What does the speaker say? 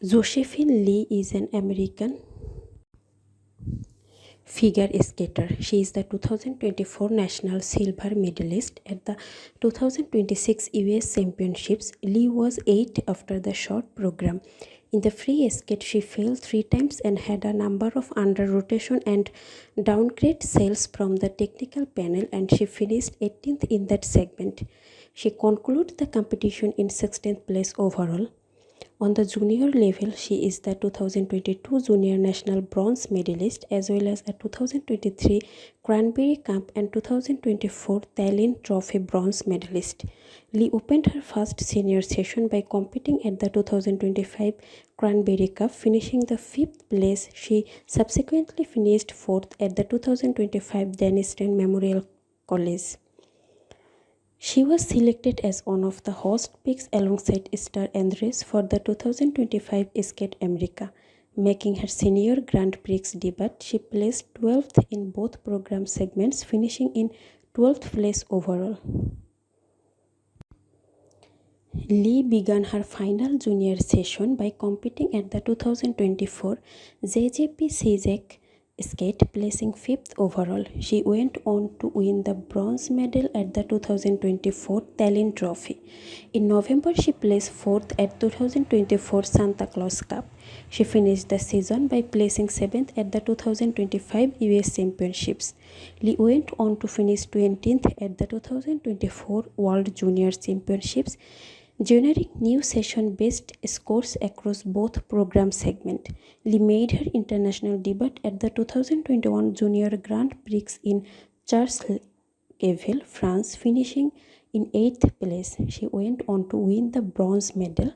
Josephine Lee is an American figure skater. She is the 2024 national silver medalist at the 2026 US Championships. Lee was 8 after the short program. In the free skate, she failed 3 times and had a number of under rotation and downgrade sales from the technical panel, and she finished 18th in that segment. She concluded the competition in 16th place overall. On the junior level, she is the 2022 Junior National Bronze Medalist as well as a 2023 Cranberry Cup and 2024 Tallinn Trophy Bronze Medalist. Lee opened her first senior session by competing at the 2025 Cranberry Cup, finishing the 5th place. She subsequently finished 4th at the 2025 Denniston Memorial College. She was selected as one of the host picks alongside Star Andres for the 2025 Skate America. Making her senior Grand Prix debut, she placed 12th in both program segments, finishing in 12th place overall. Lee began her final junior session by competing at the 2024 JJP CJAC skate, placing 5th overall. She went on to win the bronze medal at the 2024 Tallinn Trophy. In November, she placed 4th at 2024 Santa Claus Cup. She finished the season by placing 7th at the 2025 US Championships. Lee went on to finish 20th at the 2024 World Junior Championships, generating new session-based scores across both program segments. Lee made her international debut at the 2021 Junior Grand Prix in Charles-Queville, France, finishing in 8th place. She went on to win the bronze medal